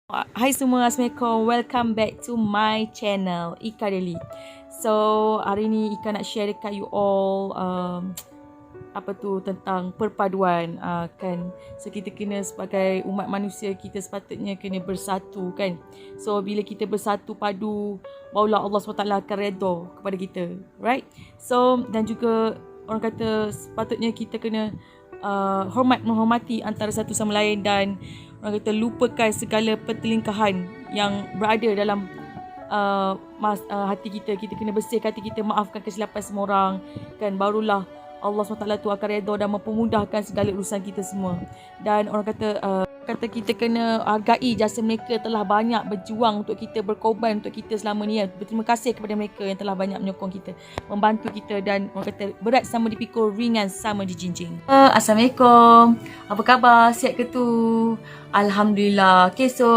Hai semua, Assalamualaikum. Welcome back to my channel, Ika Daily. So, hari ni Ika nak share dekat you all tentang perpaduan kan. So, kita kena sebagai umat manusia, kita sepatutnya kena bersatu kan. So, bila kita bersatu padu, barulah Allah SWT akan redha kepada kita, right? So, dan juga orang kata sepatutnya kita kena menghormati antara satu sama lain dan orang kata lupakan segala pertelingkahan yang berada dalam hati kita. Kita kena bersihkan hati kita, maafkan kesilapan semua orang kan, barulah Allah SWT tu akan redha dan mempermudahkan segala urusan kita semua. Dan orang kata kita kena hargai jasa mereka telah banyak berjuang untuk kita, berkorban untuk kita selama ni kan. Berterima kasih kepada mereka yang telah banyak menyokong kita, membantu kita, dan orang kata berat sama dipikul, ringan sama dijinjing. Assalamualaikum. Apa khabar? Sihat ke tu? Alhamdulillah. Okay, so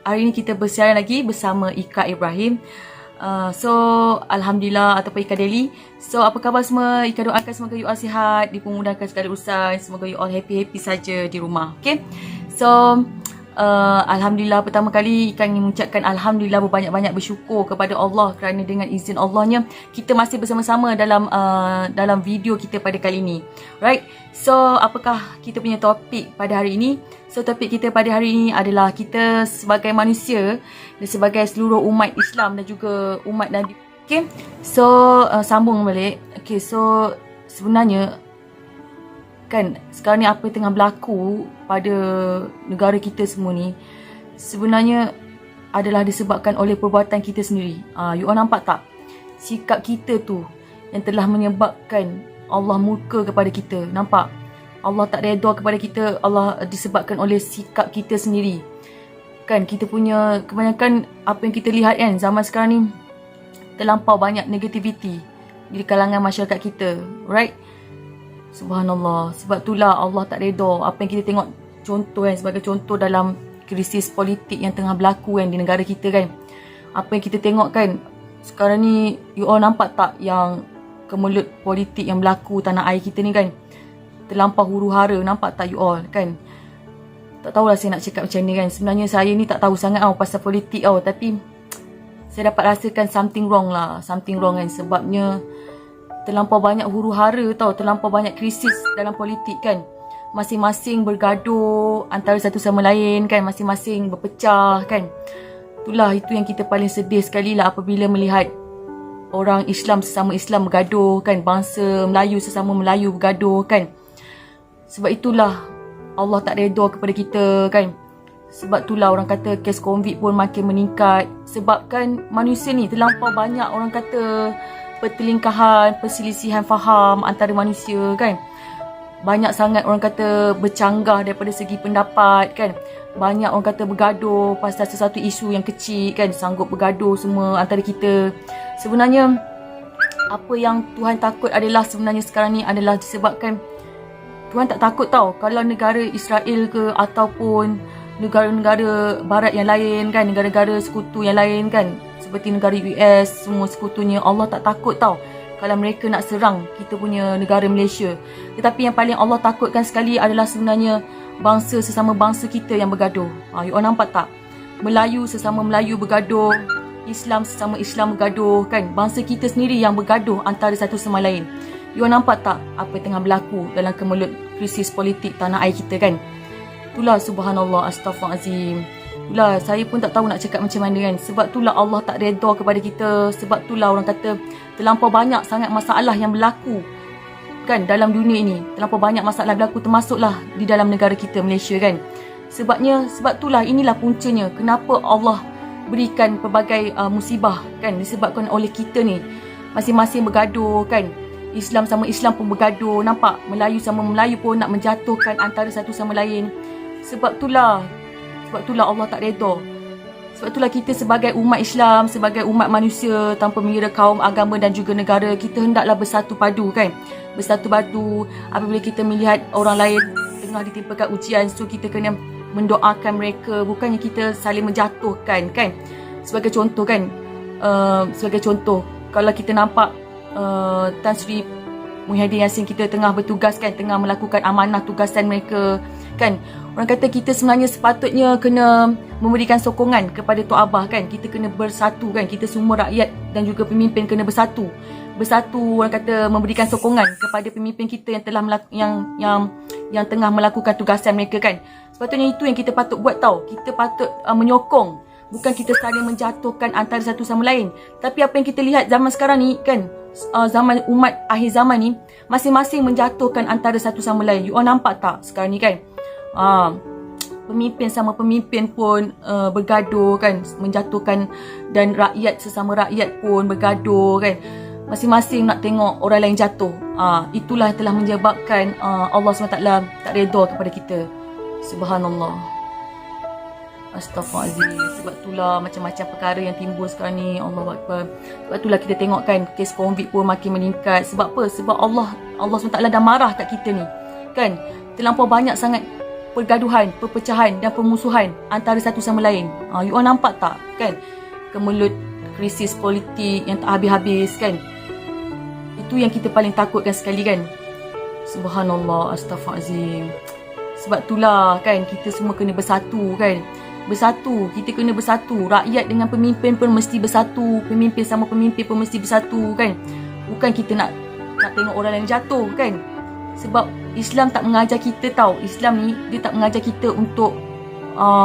hari ni kita bersiaran lagi bersama Ika Ibrahim. Alhamdulillah, ataupun Ika Daily. So, apa khabar semua? Ika doakan semoga you all sihat, dipermudahkan segala urusan, semoga you all happy-happy saja di rumah. Okay? So, Alhamdulillah, pertama kali Ika ingin mengucapkan Alhamdulillah, berbanyak-banyak bersyukur kepada Allah kerana dengan izin Allahnya kita masih bersama-sama dalam video kita pada kali ini. Right? So, apakah kita punya topik pada hari ini? So, topik kita pada hari ini adalah kita sebagai manusia dan sebagai seluruh umat Islam dan juga umat Nabi. Okay, so sambung balik. Okay, so sebenarnya kan sekarang ni apa yang tengah berlaku pada negara kita semua ni sebenarnya adalah disebabkan oleh perbuatan kita sendiri. You all nampak tak? Sikap kita tu yang telah menyebabkan Allah murka kepada kita. Nampak? Allah tak redha kepada kita, Allah disebabkan oleh sikap kita sendiri. Kan kita punya kebanyakan apa yang kita lihat kan zaman sekarang ni terlampau banyak negativity di kalangan masyarakat kita, right? Subhanallah. Sebab itulah Allah tak redha apa yang kita tengok contoh kan, sebagai contoh dalam krisis politik yang tengah berlaku kan di negara kita kan. Apa yang kita tengok kan sekarang ni, you all nampak tak yang kemelut politik yang berlaku tanah air kita ni kan, terlampau huru-hara. Nampak tak you all kan? Tak tahulah saya nak cakap macam ni kan. Sebenarnya saya ni tak tahu sangat pasal politik tapi saya dapat rasakan something wrong kan. Sebabnya terlampau banyak huru-hara terlampau banyak krisis dalam politik kan. Masing-masing bergaduh antara satu sama lain kan, masing-masing berpecah kan. Itu yang kita paling sedih sekali lah apabila melihat orang Islam sesama Islam bergaduh kan, bangsa Melayu sesama Melayu bergaduh kan. Sebab itulah Allah tak redha kepada kita kan. Sebab itulah orang kata kes COVID pun makin meningkat. Sebab kan manusia ni terlampau banyak orang kata pertelingkahan, perselisihan faham antara manusia kan. Banyak sangat orang kata bercanggah daripada segi pendapat kan. Banyak orang kata bergaduh pasal sesuatu isu yang kecil kan. Sanggup bergaduh semua antara kita. Sebenarnya apa yang Tuhan takut adalah sebenarnya sekarang ni adalah disebabkan Tuhan tak takut kalau negara Israel ke ataupun negara-negara barat yang lain kan, negara-negara sekutu yang lain kan, seperti negara US semua sekutunya, Allah tak takut kalau mereka nak serang kita punya negara Malaysia. Tetapi yang paling Allah takutkan sekali adalah sebenarnya bangsa sesama bangsa kita yang bergaduh. You all nampak tak? Melayu sesama Melayu bergaduh, Islam sesama Islam bergaduh kan. Bangsa kita sendiri yang bergaduh antara satu sama lain. You all nampak tak apa yang tengah berlaku dalam kemelut krisis politik tanah air kita kan. Itulah subhanallah, astaghfirullahalazim. Itulah saya pun tak tahu nak cakap macam mana kan. Sebab itulah Allah tak redha kepada kita. Sebab itulah orang kata terlampau banyak sangat masalah yang berlaku kan dalam dunia ini. Terlampau banyak masalah berlaku, termasuklah di dalam negara kita Malaysia kan. Sebab itulah, inilah puncanya kenapa Allah berikan pelbagai musibah kan, disebabkan oleh kita ni masing-masing bergaduh kan. Islam sama Islam pun bergaduh. Nampak? Melayu sama Melayu pun nak menjatuhkan antara satu sama lain. Sebab itulah Allah tak redha. Sebab itulah kita sebagai umat Islam, sebagai umat manusia tanpa mengira kaum, agama dan juga negara, kita hendaklah bersatu padu kan. Bersatu padu apabila kita melihat orang lain tengah ditimpakan ujian. So kita kena mendoakan mereka, bukannya kita saling menjatuhkan kan. Sebagai contoh kan, kalau kita nampak Tan Sri Muhyiddin Yassin kita tengah bertugas kan, tengah melakukan amanah tugasan mereka kan. Orang kata kita sebenarnya sepatutnya kena memberikan sokongan kepada Tok Abah kan. Kita kena bersatu kan. Kita semua rakyat dan juga pemimpin kena bersatu. Orang kata memberikan sokongan kepada pemimpin kita yang telah yang tengah melakukan tugasan mereka kan. Sepatutnya itu yang kita patut buat tau. Kita patut menyokong, bukan kita saling menjatuhkan antara satu sama lain. Tapi apa yang kita lihat zaman sekarang ni kan, zaman umat akhir zaman ni, masing-masing menjatuhkan antara satu sama lain. You all nampak tak sekarang ni kan? Pemimpin sama pemimpin pun bergaduh kan, menjatuhkan, dan rakyat sesama rakyat pun bergaduh kan. Masing-masing nak tengok orang lain jatuh. Itulah yang telah menyebabkan Allah SWT tak redha kepada kita. Subhanallah. Astaghfirullahaladzim. Sebab itulah macam-macam perkara yang timbul sekarang ni. Allahu Akbar. Sebab itulah kita tengok kan, kes COVID pun makin meningkat. Sebab apa? Sebab Allah SWT dah marah kat kita ni kan. Terlampau banyak sangat pergaduhan, perpecahan dan permusuhan antara satu sama lain. You all nampak tak kan? Kemelut krisis politik yang tak habis-habis kan. Itu yang kita paling takutkan sekali kan. Subhanallah. Astaghfirullahaladzim. Sebab itulah kan, kita semua kena bersatu kan. Bersatu, kita kena bersatu. Rakyat dengan pemimpin pun mesti bersatu. Pemimpin sama pemimpin pun mesti bersatu kan. Bukan kita nak tengok orang lain jatuh kan. Sebab Islam tak mengajar kita tau. Islam ni dia tak mengajar kita untuk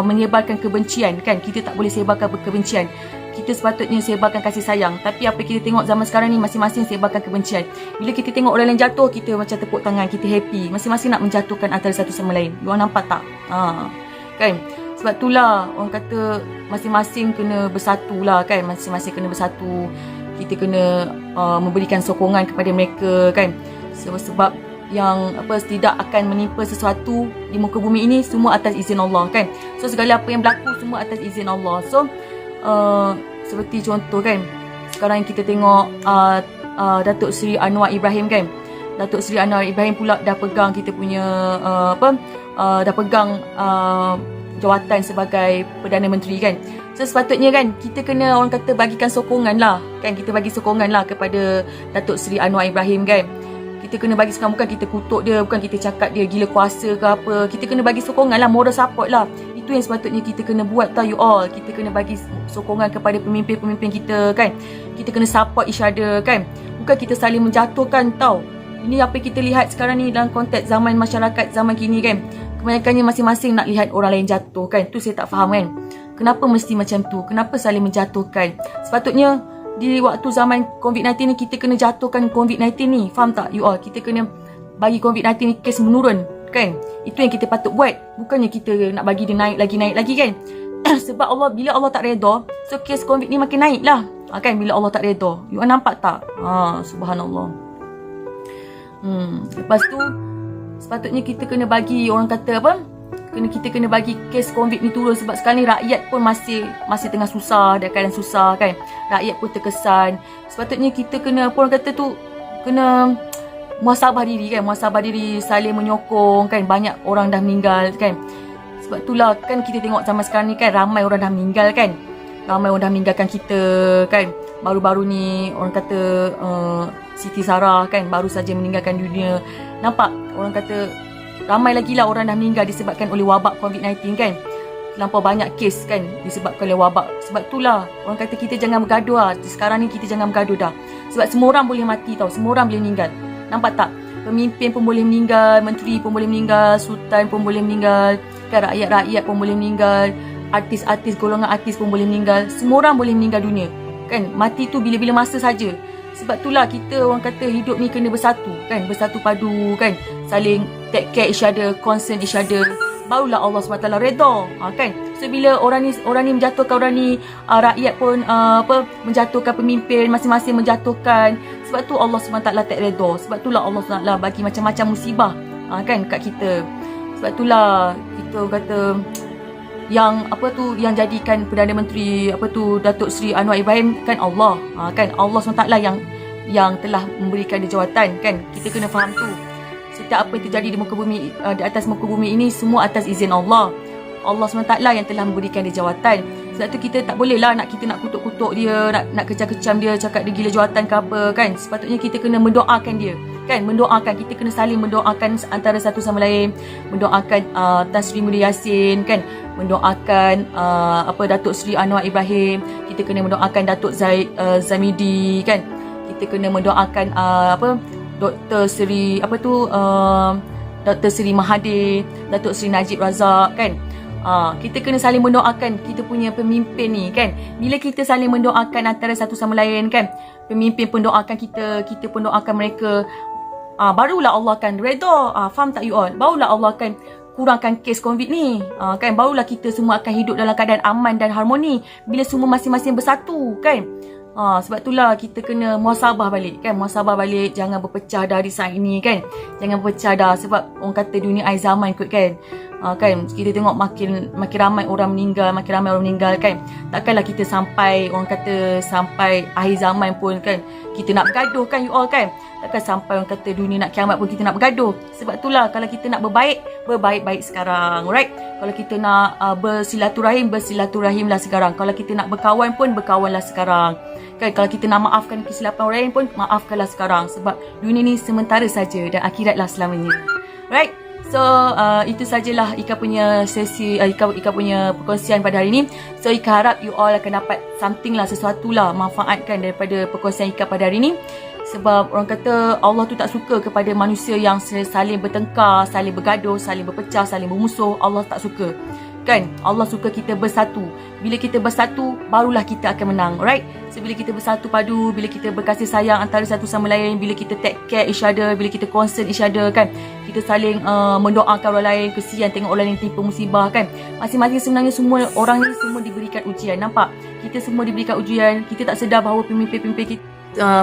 menyebarkan kebencian kan. Kita tak boleh sebarkan kebencian. Kita sepatutnya sebarkan kasih sayang. Tapi apa kita tengok zaman sekarang ni, masing-masing sebarkan kebencian. Bila kita tengok orang lain jatuh, kita macam tepuk tangan, kita happy. Masing-masing nak menjatuhkan antara satu sama lain. You all nampak tak? Kan? Sebab itulah orang kata masing-masing kena bersatu lah kan. Masing-masing kena bersatu. Kita kena memberikan sokongan kepada mereka kan. Sebab yang tidak akan menimpa sesuatu di muka bumi ini semua atas izin Allah kan. So segala apa yang berlaku semua atas izin Allah. So seperti contoh kan, sekarang kita tengok Datuk Seri Anwar Ibrahim kan. Datuk Seri Anwar Ibrahim pula dah pegang kita punya dah pegang jawatan sebagai Perdana Menteri kan. So sepatutnya kan kita kena orang kata bagikan sokongan lah kan. Kita bagi sokongan lah kepada Datuk Seri Anwar Ibrahim kan. Kita kena bagi sokongan, bukan kita kutuk dia, bukan kita cakap dia gila kuasa ke apa. Kita kena bagi sokongan lah, moral support lah. Itu yang sepatutnya kita kena buat tau you all. Kita kena bagi sokongan kepada pemimpin-pemimpin kita kan. Kita kena support each other kan. Bukan kita saling menjatuhkan tau. Ini apa yang kita lihat sekarang ni dalam konteks zaman masyarakat zaman kini kan. Kebanyakannya masing-masing nak lihat orang lain jatuh kan. Tu saya tak faham kan. Kenapa mesti macam tu? Kenapa saling menjatuhkan? Sepatutnya di waktu zaman COVID-19 ni kita kena jatuhkan COVID-19 ni. Faham tak you all? Kita kena bagi COVID-19 ni kes menurun kan. Itu yang kita patut buat. Bukannya kita nak bagi dia naik lagi kan. Sebab Allah, bila Allah tak redha, so kes COVID ni makin naik lah kan. Bila Allah tak redha, you all nampak tak? Subhanallah. Lepas tu sepatutnya kita kena bagi orang kata apa, kita kena bagi kes COVID ni turun. Sebab sekarang ni rakyat pun masih tengah susah, dalam keadaan susah kan. Rakyat pun terkesan. Sepatutnya kita kena apa orang kata tu, kena muhasabah diri kan. Muhasabah diri, saling menyokong kan. Banyak orang dah meninggal kan. Sebab itulah kan kita tengok zaman sekarang ni kan, ramai orang dah meninggal kan. Ramai orang dah meninggalkan kita kan. Baru-baru ni orang kata Siti Sarah kan baru saja meninggalkan dunia. Nampak orang kata ramai lagi lah orang dah meninggal disebabkan oleh wabak COVID-19 kan. Terlampau banyak kes kan disebabkan oleh wabak. Sebab itulah orang kata kita jangan bergaduh lah. Sekarang ni kita jangan bergaduh dah. Sebab semua orang boleh mati tau. Semua orang boleh meninggal. Nampak tak? Pemimpin pun boleh meninggal, menteri pun boleh meninggal, sultan pun boleh meninggal kan, rakyat-rakyat pun boleh meninggal, artis-artis, golongan artis pun boleh meninggal. Semua orang boleh meninggal dunia kan. Mati tu bila-bila masa saja. Sebab itulah kita orang kata hidup ni kena bersatu kan. Bersatu padu kan. Saling take care each other, concern each other. Barulah Allah SWT redha kan. So bila orang ni menjatuhkan orang ni, rakyat pun menjatuhkan pemimpin, masing-masing menjatuhkan. Sebab tu Allah SWT tak redha. Sebab itulah Allah SWT bagi macam-macam musibah kan kat kita. Sebab itulah kita kata yang yang jadikan Perdana Menteri Datuk Seri Anwar Ibrahim kan Allah. Kan Allah SWT yang telah memberikan dia jawatan kan. Kita kena faham tu. Setiap apa yang terjadi di muka bumi, di atas muka bumi ini semua atas izin Allah. Allah SWT yang telah memberikan dia jawatan. Sebab tu kita tak boleh lah kita nak kutuk-kutuk dia, nak kecam-kecam dia, cakap dia gila jawatan ke apa kan. Sepatutnya kita kena mendoakan dia. kan, mendoakan, kita kena saling mendoakan antara satu sama lain, mendoakan Tan Sri Mulia Yassin kan, mendoakan Datuk Seri Anwar Ibrahim, kita kena mendoakan Datuk Zamidi kan, kita kena mendoakan Dr. Seri Dr. Seri Mahathir, Datuk Seri Najib Razak kan. Kita kena saling mendoakan kita punya pemimpin ni kan. Bila kita saling mendoakan antara satu sama lain kan, pemimpin pun doakan kita, kita pun doakan mereka, barulah Allah akan redha. Faham tak you all? Barulah Allah akan kurangkan kes COVID ni, kan. Barulah kita semua akan hidup dalam keadaan aman dan harmoni bila semua masing-masing bersatu kan. Sebab itulah kita kena muhasabah balik kan, muhasabah balik, jangan berpecah dah di saat ini kan, jangan berpecah dah, sebab orang kata dunia akhir zaman kot kan. Kan kita tengok makin ramai orang meninggal, kan. Takkanlah kita sampai, orang kata sampai akhir zaman pun kan kita nak bergaduh kan you all kan. Takkan sampai orang kata dunia nak kiamat pun kita nak bergaduh. Sebab itulah kalau kita nak berbaik sekarang, right? Kalau kita nak bersilaturahimlah sekarang. Kalau kita nak berkawan pun berkawanlah sekarang kan. Kalau kita nak maafkan kesilapan orang lain pun maafkanlah sekarang, sebab dunia ni sementara saja dan akhiratlah selamanya, right? So itu sajalah Ika punya sesi, Ika punya perkongsian pada hari ini. So Ika harap you all akan dapat something lah, sesuatu lah manfaat kan daripada perkongsian Ika pada hari ini. Sebab orang kata Allah tu tak suka kepada manusia yang saling bertengkar, saling bergaduh, saling berpecah, saling bermusuh. Allah tak suka kan. Allah suka kita bersatu. Bila kita bersatu, barulah kita akan menang, right? So bila kita bersatu padu, bila kita berkasih sayang antara satu sama lain, bila kita take care each other, bila kita concern each other kan, kita saling mendoakan orang lain, kesian tengok orang lain timpa musibah kan. Masing-masing sebenarnya semua orang ni semua diberikan ujian, nampak? Kita semua diberikan ujian. Kita tak sedar bahawa pemimpin-pemimpin kita,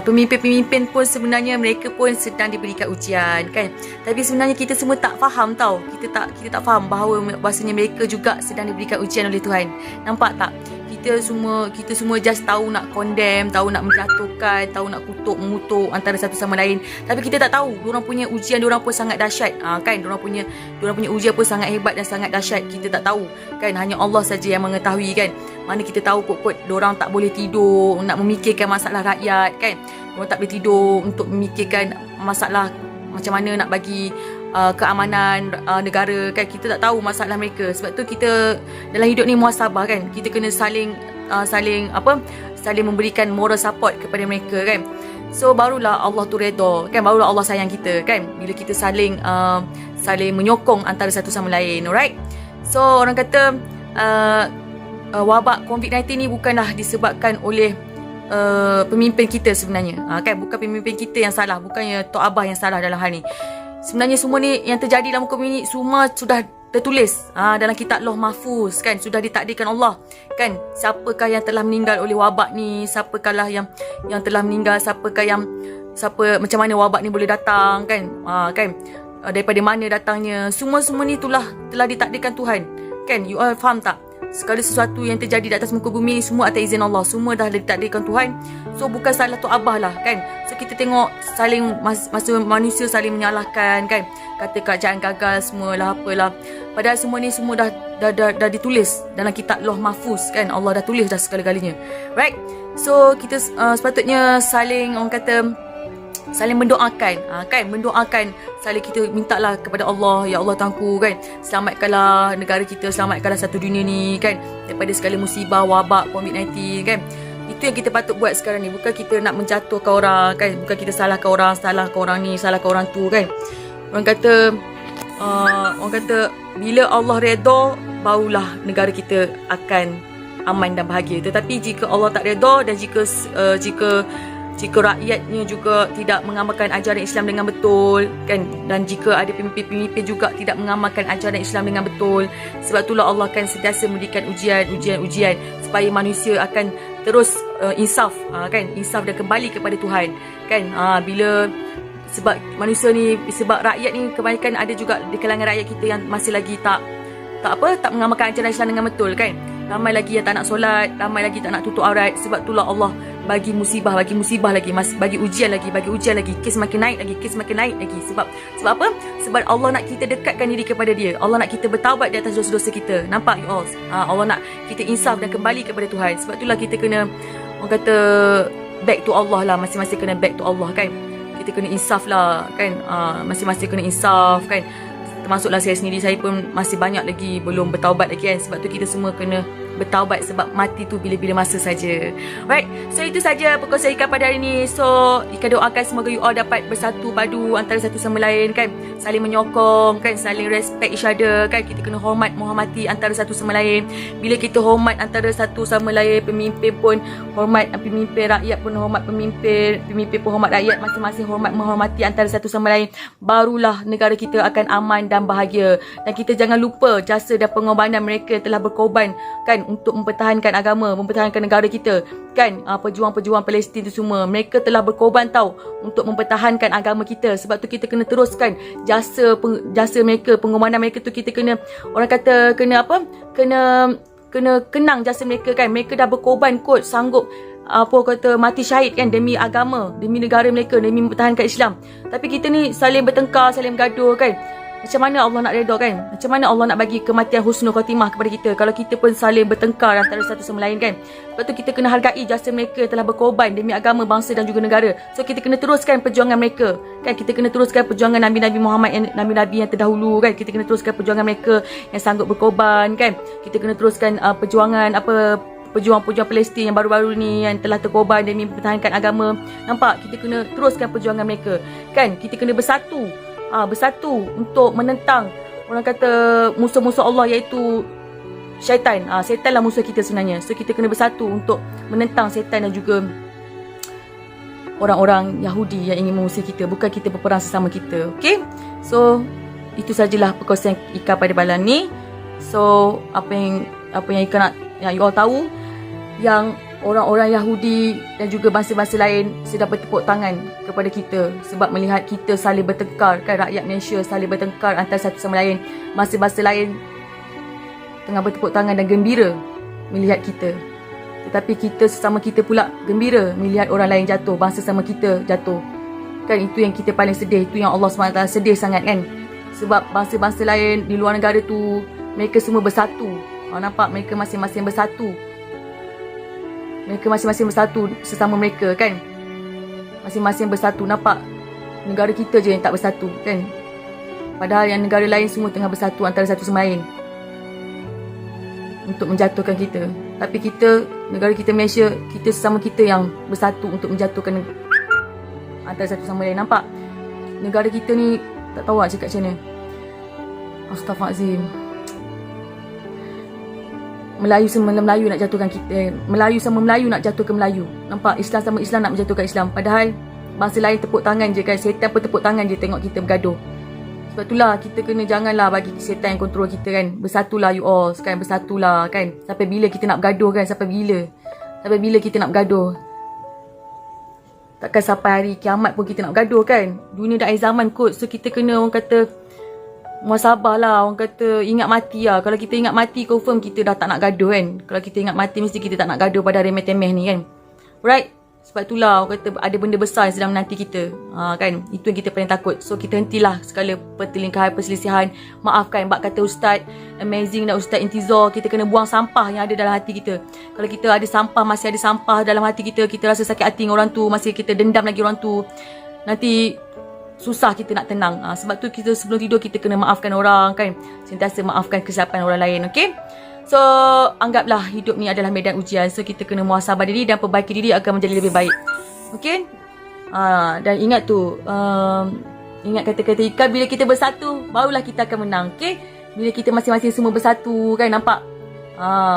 pemimpin-pemimpin pun sebenarnya mereka pun sedang diberikan ujian kan. Tapi sebenarnya kita semua tak faham tau. Kita tak faham bahawa bahasanya mereka juga sedang diberikan ujian oleh Tuhan. Nampak tak? Kita semua just tahu nak condemn, tahu nak menjatuhkan, tahu nak mengutuk antara satu sama lain. Tapi kita tak tahu diorang punya ujian diorang pun sangat dahsyat. Kan diorang punya ujian pun sangat hebat dan sangat dahsyat. Kita tak tahu kan, hanya Allah saja yang mengetahui kan. Mana kita tahu kot diorang tak boleh tidur nak memikirkan masalah rakyat kan. Diorang tak boleh tidur untuk memikirkan masalah macam mana nak bagi keamanan negara kan. Kita tak tahu masalah mereka. Sebab tu kita dalam hidup ni muhasabah kan. Kita kena saling memberikan moral support kepada mereka kan. So barulah Allah tu redha kan, barulah Allah sayang kita kan, bila kita saling menyokong antara satu sama lain, alright? So orang kata wabak COVID-19 ni bukanlah disebabkan oleh pemimpin kita sebenarnya, kan. Bukan pemimpin kita yang salah, bukannya Tok Abah yang salah dalam hal ni. Sebenarnya semua ni yang terjadi dalam muka bumi ni semua sudah tertulis dalam kitab Lauh Mahfuz kan, sudah ditakdirkan Allah kan. Siapakah yang telah meninggal oleh wabak ni, siapakah yang telah meninggal, macam mana wabak ni boleh datang kan, kan, daripada mana datangnya, semua ni telah ditakdirkan Tuhan kan. You all faham tak? Segala sesuatu yang terjadi di atas muka bumi semua atas izin Allah, semua dah ditakdirkan Tuhan. So bukan salah Tok Abah lah kan. So kita tengok masa manusia saling menyalahkan kan, kata kerajaan gagal semualah apalah, padahal semua ni semua dah ditulis dalam kitab Lauh Mahfuz kan. Allah dah tulis dah segala-galanya, right? So kita sepatutnya saling, orang kata, saling mendoakan kan, mendoakan, saling kita mintalah kepada Allah, ya Allah Tuhanku kan, selamatkanlah negara kita, selamatkanlah satu dunia ni kan daripada segala musibah wabak COVID-19 kan. Itu yang kita patut buat sekarang ni. Bukan kita nak menjatuhkan orang kan, bukan kita salahkan orang ni, salahkan orang tu kan. Orang kata bila Allah redha, barulah negara kita akan aman dan bahagia. Tetapi jika Allah tak redha dan jika rakyatnya juga tidak mengamalkan ajaran Islam dengan betul kan, dan jika ada pemimpin-pemimpin juga tidak mengamalkan ajaran Islam dengan betul, sebab itulah Allah akan sentiasa memberikan ujian supaya manusia akan terus insaf kan, insaf dan kembali kepada Tuhan kan. Sebab manusia ni, sebab rakyat ni kebanyakan ada juga di kalangan rakyat kita yang masih lagi tak mengamalkan ajaran Islam dengan betul kan. Ramai lagi yang tak nak solat, ramai lagi tak nak tutup aurat. Sebab itulah Allah bagi musibah lagi, bagi ujian lagi, kes makin naik lagi. Sebab apa? Sebab Allah nak kita dekatkan diri kepada Dia. Allah nak kita bertaubat di atas dosa-dosa kita. Nampak you all? Allah nak kita insaf dan kembali kepada Tuhan. Sebab itulah kita kena, orang kata, back to Allah lah, masing-masing kena back to Allah kan. Kita kita kena insaf lah kan. Masing-masing kena insaf kan. Termasuklah saya sendiri, saya pun masih banyak lagi belum bertaubat lagi kan. Sebab tu kita semua kena bertaubat, sebab mati tu bila-bila masa saja. Right, so itu saja perkongsian Ika pada hari ni. So Ika doakan semoga you all dapat bersatu padu antara satu sama lain kan, saling menyokong kan, saling respect each other kan. Kita kena hormat menghormati antara satu sama lain. Bila kita hormat antara satu sama lain, pemimpin pun hormat pemimpin, rakyat pun hormat pemimpin, pemimpin pun hormat rakyat, masing-masing hormat menghormati antara satu sama lain, barulah negara kita akan aman dan bahagia. Dan kita jangan lupa jasa dan pengorbanan mereka telah berkorban kan, untuk mempertahankan agama, mempertahankan negara kita kan. Pejuang-pejuang Palestin tu semua, mereka telah berkorban tau untuk mempertahankan agama kita. Sebab tu kita kena teruskan jasa mereka, pengorbanan mereka tu kita kena, orang kata kena kenang jasa mereka kan. Mereka dah berkorban kot, sanggup mati syahid kan, demi agama, demi negara mereka, demi mempertahankan Islam. Tapi kita ni saling bertengkar, saling bergaduh kan. Macam mana Allah nak redha kan? Macam mana Allah nak bagi kematian husnul khatimah kepada kita kalau kita pun saling bertengkar antara satu sama lain kan? Sebab tu kita kena hargai jasa mereka telah berkorban demi agama, bangsa dan juga negara. So kita kena teruskan perjuangan mereka kan. Kita kena teruskan perjuangan Nabi-Nabi Muhammad, Nabi-Nabi yang terdahulu kan. Kita kena teruskan perjuangan mereka yang sanggup berkorban kan. Kita kena teruskan perjuangan pejuang-pejuang Palestin yang baru-baru ni yang telah terkorban demi mempertahankan agama. Nampak? Kita kena teruskan perjuangan mereka kan. Kita kena bersatu untuk menentang, orang kata, musuh-musuh Allah, iaitu syaitan. Syaitan lah musuh kita sebenarnya. So kita kena bersatu untuk menentang syaitan dan juga orang-orang Yahudi yang ingin mengusir kita. Bukan kita berperang sesama kita. Okay, so itu sajalah perkongsian Ika pada malam ni. So apa yang Ika nak yang you all tahu, yang orang-orang Yahudi dan juga bangsa-bangsa lain sedang bertepuk tangan kepada kita sebab melihat kita saling bertengkar kan, rakyat Malaysia saling bertengkar antara satu sama lain. Bangsa-bangsa lain tengah bertepuk tangan dan gembira melihat kita, tetapi kita sesama kita pula gembira melihat orang lain jatuh, bangsa sama kita jatuh kan. Itu yang kita paling sedih, itu yang Allah SWT sedih sangat kan. Sebab bangsa-bangsa lain di luar negara tu, mereka semua bersatu. Nampak? Mereka masing-masing bersatu. Mereka masing-masing bersatu sesama mereka kan. Masing-masing bersatu. Nampak? Negara kita je yang tak bersatu kan. Padahal yang negara lain semua tengah bersatu antara satu sama lain untuk menjatuhkan kita. Tapi kita, negara kita Malaysia, kita sesama kita yang bersatu untuk menjatuhkan antara satu sama lain. Nampak? Negara kita ni tak tahu nak cakap macam mana. Astaghfirullahalazim. Melayu sama Melayu nak jatuhkan kita, Melayu sama Melayu nak jatuhkan Melayu. Nampak? Islam sama Islam nak menjatuhkan Islam. Padahal bangsa lain tepuk tangan je kan. Setan pun tepuk tangan je tengok kita bergaduh. Sebab itulah kita kena janganlah bagi setan yang kontrol kita kan. Bersatulah you all kan. Bersatulah kan. Sampai bila kita nak bergaduh kan? Sampai bila kita nak bergaduh? Takkan sampai hari kiamat pun kita nak bergaduh kan. Dunia dah akhir zaman kot. So kita kena, orang kata, muasabah lah, orang kata, ingat mati lah. Kalau kita ingat mati, confirm kita dah tak nak gaduh kan. Kalau kita ingat mati, mesti kita tak nak gaduh pada remeh-temeh ni kan. Right? Sebab itulah orang kata ada benda besar yang sedang menanti kita kan. Itu yang kita paling takut. So kita hentilah segala pertelingkahan, perselisihan. Maafkan, bak kata Ustaz Amazing dan Ustaz Intizor, kita kena buang sampah yang ada dalam hati kita. Kalau kita ada sampah, masih ada sampah dalam hati kita, kita rasa sakit hati dengan orang tu, masih kita dendam lagi orang tu, nanti susah kita nak tenang. Sebab tu kita sebelum tidur kita kena maafkan orang kan. Sentiasa maafkan kesilapan orang lain. Okay. So anggaplah hidup ni adalah medan ujian. So kita kena muhasabah diri dan perbaiki diri akan menjadi lebih baik. Okay. Dan ingat tu, ingat kata-kata Ika, bila kita bersatu barulah kita akan menang. Okay. Bila kita masing-masing semua bersatu kan, nampak?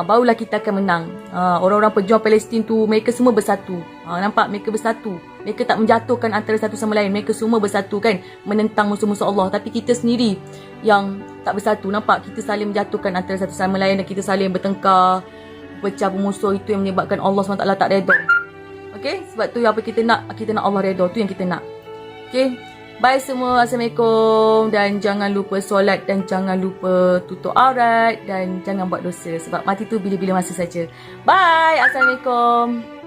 Barulah kita akan menang. Orang-orang pejuang Palestin tu, mereka semua bersatu. Nampak? Mereka bersatu. Mereka tak menjatuhkan antara satu sama lain. Mereka semua bersatu kan, menentang musuh-musuh Allah. Tapi kita sendiri yang tak bersatu. Nampak? Kita saling menjatuhkan antara satu sama lain dan kita saling bertengkar, pecah bermusuh. Itu yang menyebabkan Allah SWT tak redha. Okay? Sebab tu apa kita nak Allah redha. Tu yang kita nak. Okay? Bye semua. Assalamualaikum. Dan jangan lupa solat dan jangan lupa tutup aurat dan jangan buat dosa. Sebab mati tu bila-bila masa saja. Bye. Assalamualaikum.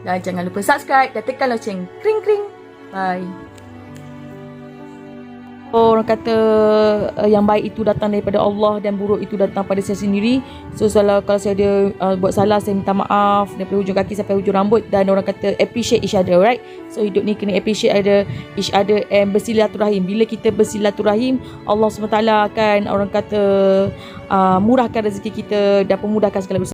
Dan jangan lupa subscribe dan tekan loceng. Kring kring. Bye. Orang kata yang baik itu datang daripada Allah dan buruk itu datang pada saya sendiri. So kalau saya ada buat salah, saya minta maaf daripada hujung kaki sampai hujung rambut. Dan orang kata appreciate each other, right? So hidup ni kena appreciate each other and bersilaturahim. Bila kita bersilaturahim, Allah SWT akan orang kata murahkan rezeki kita dan pemudahkan segala urusan.